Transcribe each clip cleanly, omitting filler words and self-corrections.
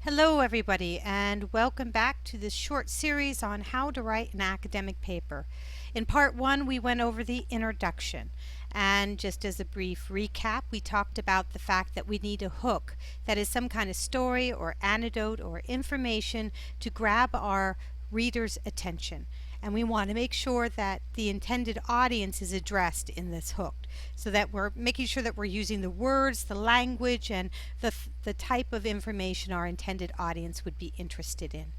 Hello everybody, and welcome back to this short series on how to write an academic paper. In part 1 we went over the introduction, and just as a brief recap, we talked about the fact that we need a hook, that is some kind of story or anecdote or information to grab our reader's attention. And we want to make sure that the intended audience is addressed in this hook, so that we're making sure that we're using the words, the language, and the type of information our intended audience would be interested in.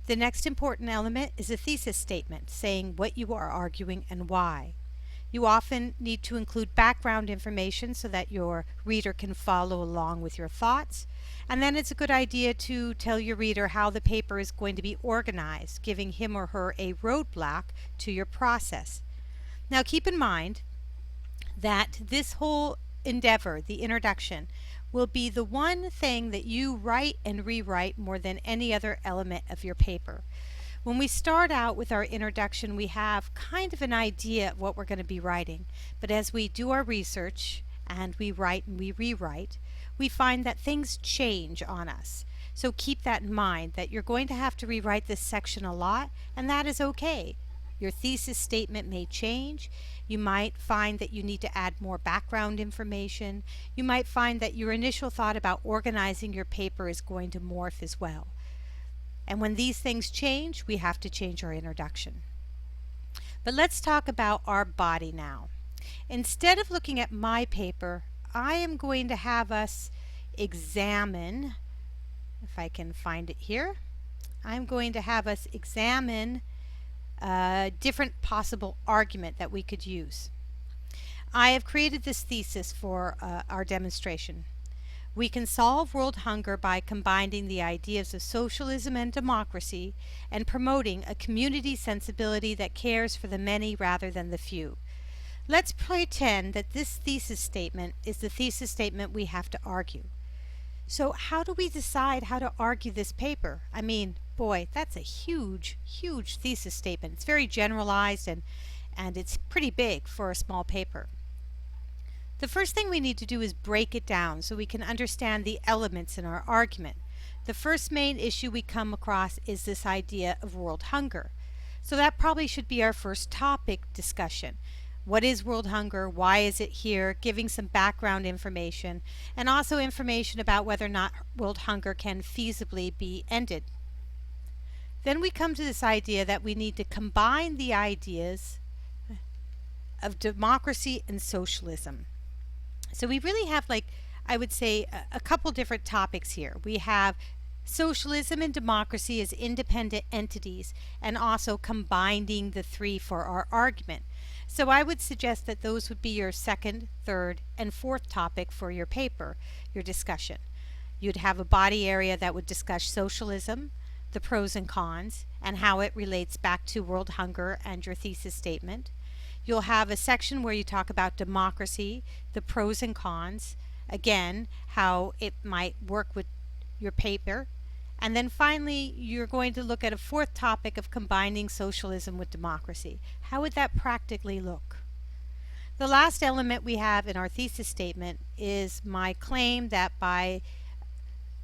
The next important element is a thesis statement, saying what you are arguing and why. You often need to include background information so that your reader can follow along with your thoughts. And then it's a good idea to tell your reader how the paper is going to be organized, giving him or her a roadblock to your process. Now keep in mind that this whole endeavor, the introduction, will be the one thing that you write and rewrite more than any other element of your paper. When we start out with our introduction, we have kind of an idea of what we're going to be writing. But as we do our research and we write and we rewrite, we find that things change on us. So keep that in mind, that you're going to have to rewrite this section a lot, and that is okay. Your thesis statement may change. You might find that you need to add more background information. You might find that your initial thought about organizing your paper is going to morph as well. And when these things change, we have to change our introduction. But let's talk about our body now. Instead of looking at my paper, I am going to have us examine, if I can find it here, I'm going to have us examine a different possible argument that we could use. I have created this thesis for our demonstration. We can solve world hunger by combining the ideas of socialism and democracy and promoting a community sensibility that cares for the many rather than the few. Let's pretend that this thesis statement is the thesis statement we have to argue. So how do we decide how to argue this paper? I mean, boy, that's a huge thesis statement. It's very generalized and it's pretty big for a small paper. The first thing we need to do is break it down so we can understand the elements in our argument. The first main issue we come across is this idea of world hunger. So that probably should be our first topic discussion. What is world hunger? Why is it here? Giving some background information, and also information about whether or not world hunger can feasibly be ended. Then we come to this idea that we need to combine the ideas of democracy and socialism. So we really have, like, I would say, a couple different topics here. We have socialism and democracy as independent entities, and also combining the three for our argument. So I would suggest that those would be your second, third, and fourth topic for your paper, your discussion. You'd have a body area that would discuss socialism, the pros and cons, and how it relates back to world hunger and your thesis statement. You'll have a section where you talk about democracy, the pros and cons, again, how it might work with your paper. And then finally, you're going to look at a fourth topic of combining socialism with democracy. How would that practically look? The last element we have in our thesis statement is my claim that by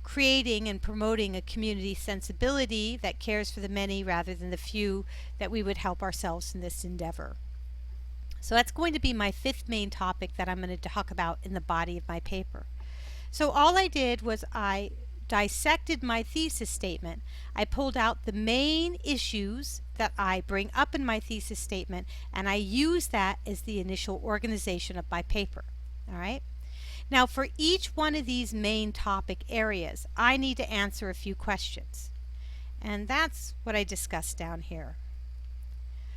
creating and promoting a community sensibility that cares for the many rather than the few, that we would help ourselves in this endeavor. So that's going to be my fifth main topic that I'm going to talk about in the body of my paper. So all I did was I dissected my thesis statement. I pulled out the main issues that I bring up in my thesis statement, and I use that as the initial organization of my paper. All right? Now for each one of these main topic areas, I need to answer a few questions. And that's what I discussed down here.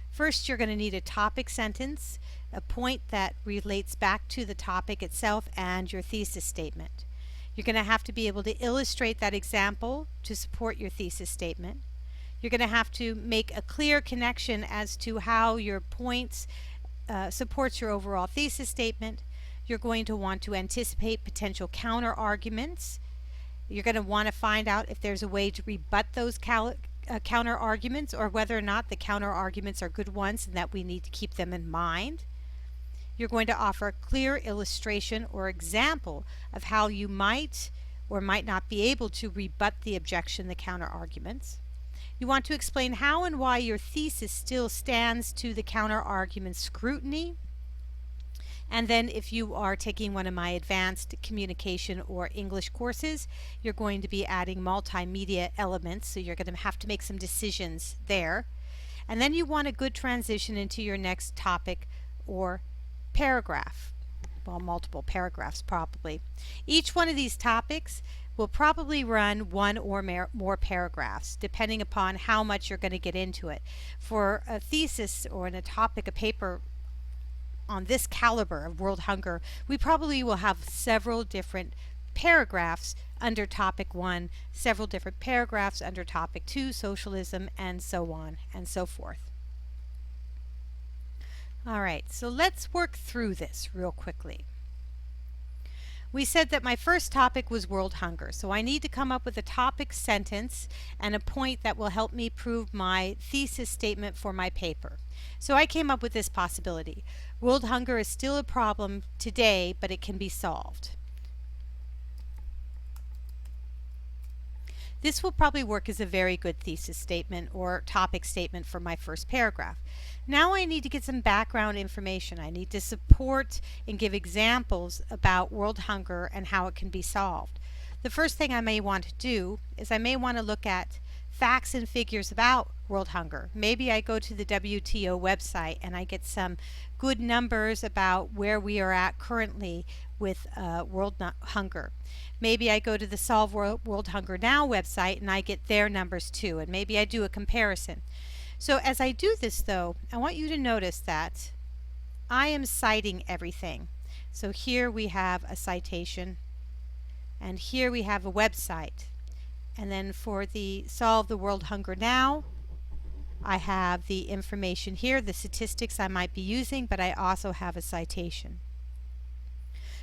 First, you're going to need a topic sentence, a point that relates back to the topic itself and your thesis statement. You're going to have to be able to illustrate that example to support your thesis statement. You're going to have to make a clear connection as to how your points supports your overall thesis statement. You're going to want to anticipate potential counter arguments. You're going to want to find out if there's a way to rebut those counter arguments, or whether or not the counter arguments are good ones and that we need to keep them in mind. You're going to offer a clear illustration or example of how you might or might not be able to rebut the objection, the counter arguments. You want to explain how and why your thesis still stands to the counter argument scrutiny. And then if you are taking one of my advanced communication or English courses, you're going to be adding multimedia elements, so you're going to have to make some decisions there. And then you want a good transition into your next topic or paragraph. Well, multiple paragraphs probably. Each one of these topics will probably run one or more paragraphs, depending upon how much you're going to get into it. For a thesis or in a topic, a paper on this caliber of world hunger, we probably will have several different paragraphs under topic 1, several different paragraphs under topic 2, socialism, and so on and so forth. All right, so let's work through this real quickly. We said that my first topic was world hunger, so I need to come up with a topic sentence and a point that will help me prove my thesis statement for my paper. So I came up with this possibility. World hunger is still a problem today, but it can be solved. This will probably work as a very good thesis statement or topic statement for my first paragraph. Now I need to get some background information. I need to support and give examples about world hunger and how it can be solved. The first thing I may want to do is I may want to look at facts and figures about world hunger. Maybe I go to the WTO website and I get some good numbers about where we are at currently with world hunger. Maybe I go to the Solve World Hunger Now website and I get their numbers too, and maybe I do a comparison. So as I do this though, I want you to notice that I am citing everything. So here we have a citation, and here we have a website. And then for the Solve the World Hunger Now, I have the information here, the statistics I might be using, but I also have a citation.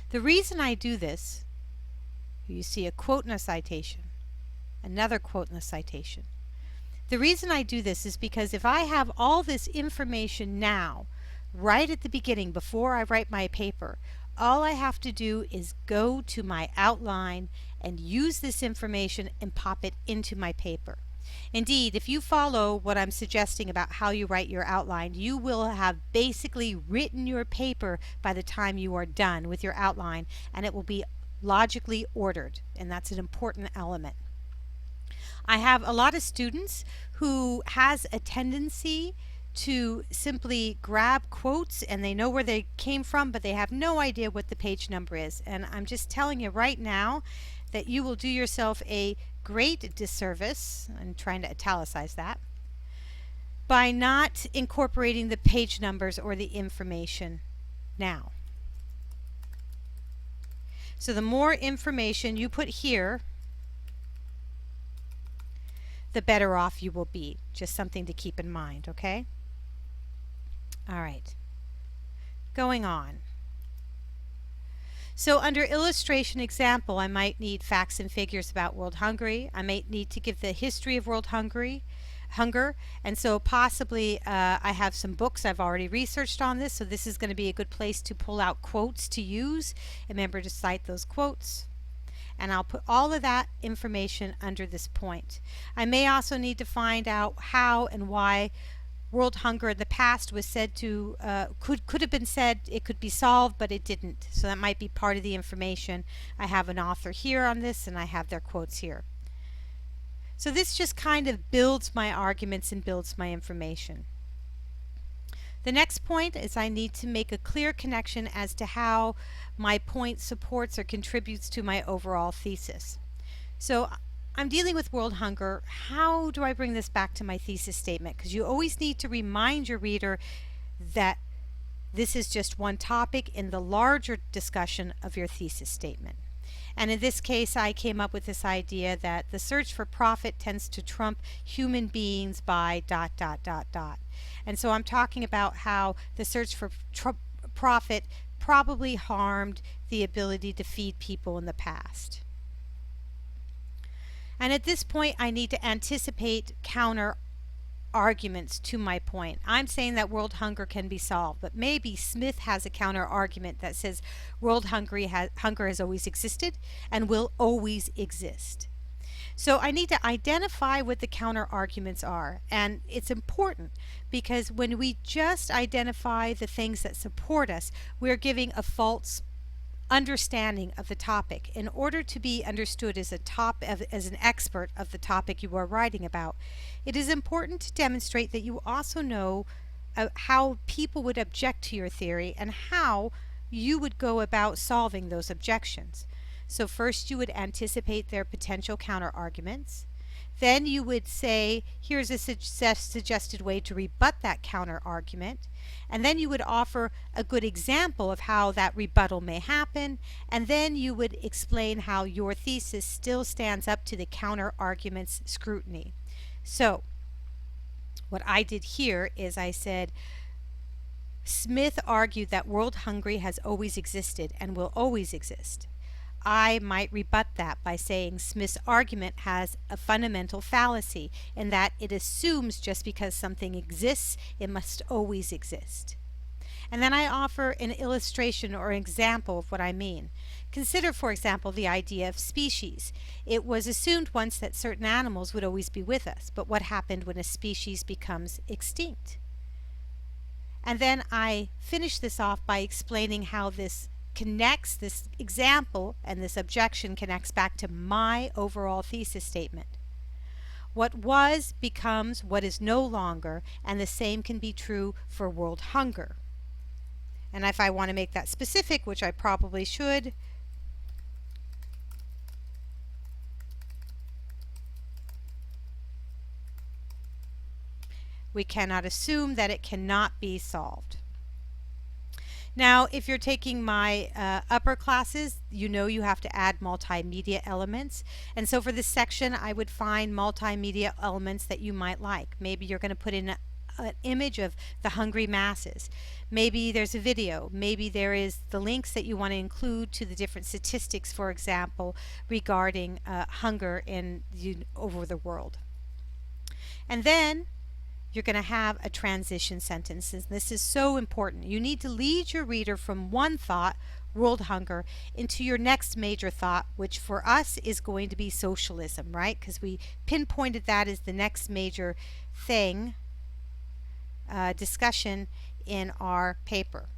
The reason I do this, you see a quote and a citation, another quote and a citation. The reason I do this is because if I have all this information now, right at the beginning, before I write my paper, all I have to do is go to my outline and use this information and pop it into my paper. Indeed, if you follow what I'm suggesting about how you write your outline, you will have basically written your paper by the time you are done with your outline, and it will be logically ordered, and that's an important element. I have a lot of students who has a tendency to simply grab quotes and they know where they came from, but they have no idea what the page number is. And I'm just telling you right now that you will do yourself a great disservice, I'm trying to italicize that, by not incorporating the page numbers or the information now. So the more information you put here, the better off you will be. Just something to keep in mind, okay? All right. Going on. So under illustration example, I might need facts and figures about world hunger. I might need to give the history of world hunger. And so possibly I have some books I've already researched on this, so this is going to be a good place to pull out quotes to use. Remember to cite those quotes. And I'll put all of that information under this point. I may also need to find out how and why world hunger in the past was said to, could have been said it could be solved, but it didn't. So that might be part of the information. I have an author here on this, and I have their quotes here. So this just kind of builds my arguments and builds my information. The next point is I need to make a clear connection as to how my point supports or contributes to my overall thesis. So I'm dealing with world hunger. How do I bring this back to my thesis statement? Because you always need to remind your reader that this is just one topic in the larger discussion of your thesis statement. And in this case, I came up with this idea that the search for profit tends to trump human beings by ... And so I'm talking about how the search for profit probably harmed the ability to feed people in the past. And at this point, I need to anticipate counter arguments to my point. I'm saying that world hunger can be solved, but maybe Smith has a counter argument that says world hunger has always existed and will always exist. So I need to identify what the counter arguments are, and it's important because when we just identify the things that support us, we're giving a false understanding of the topic. In order to be understood as an expert of the topic you are writing about, it is important to demonstrate that you also know how people would object to your theory and how you would go about solving those objections. So first you would anticipate their potential counter arguments. Then you would say, here's a suggested way to rebut that counter argument. And then you would offer a good example of how that rebuttal may happen. And then you would explain how your thesis still stands up to the counter argument's scrutiny. So what I did here is I said, Smith argued that world hunger has always existed and will always exist. I might rebut that by saying Smith's argument has a fundamental fallacy in that it assumes just because something exists, it must always exist. And then I offer an illustration or an example of what I mean. Consider, for example, the idea of species. It was assumed once that certain animals would always be with us, but what happened when a species becomes extinct? And then I finish this off by explaining how this example and this objection connects back to my overall thesis statement. What was becomes what is no longer, and the same can be true for world hunger. And if I want to make that specific, which I probably should, we cannot assume that it cannot be solved. Now, if you're taking my upper classes, you know you have to add multimedia elements. And so for this section, I would find multimedia elements that you might like. Maybe you're going to put in an image of the hungry masses. Maybe there's a video. Maybe there is the links that you want to include to the different statistics, for example, regarding hunger over the world. And then you're going to have a transition sentence, and this is so important. You need to lead your reader from one thought, world hunger, into your next major thought, which for us is going to be socialism, right? Because we pinpointed that as the next major thing, discussion in our paper.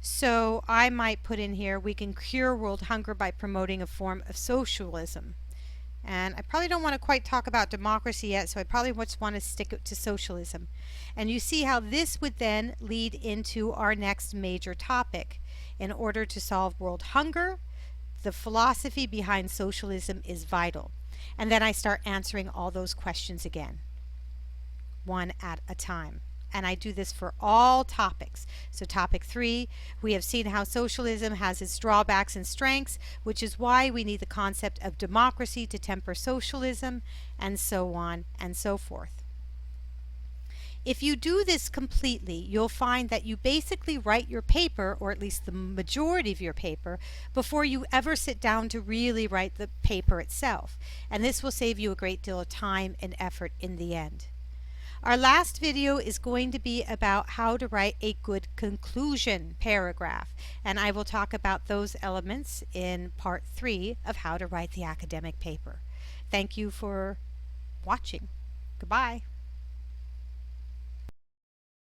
So I might put in here, we can cure world hunger by promoting a form of socialism. And I probably don't want to quite talk about democracy yet, so I probably just want to stick to socialism. And you see how this would then lead into our next major topic. In order to solve world hunger, the philosophy behind socialism is vital. And then I start answering all those questions again, one at a time. And I do this for all topics. So topic 3, we have seen how socialism has its drawbacks and strengths, which is why we need the concept of democracy to temper socialism, and so on and so forth. If you do this completely, you'll find that you basically write your paper, or at least the majority of your paper, before you ever sit down to really write the paper itself. And this will save you a great deal of time and effort in the end. Our last video is going to be about how to write a good conclusion paragraph, and I will talk about those elements in part 3 of how to write the academic paper. Thank you for watching. Goodbye.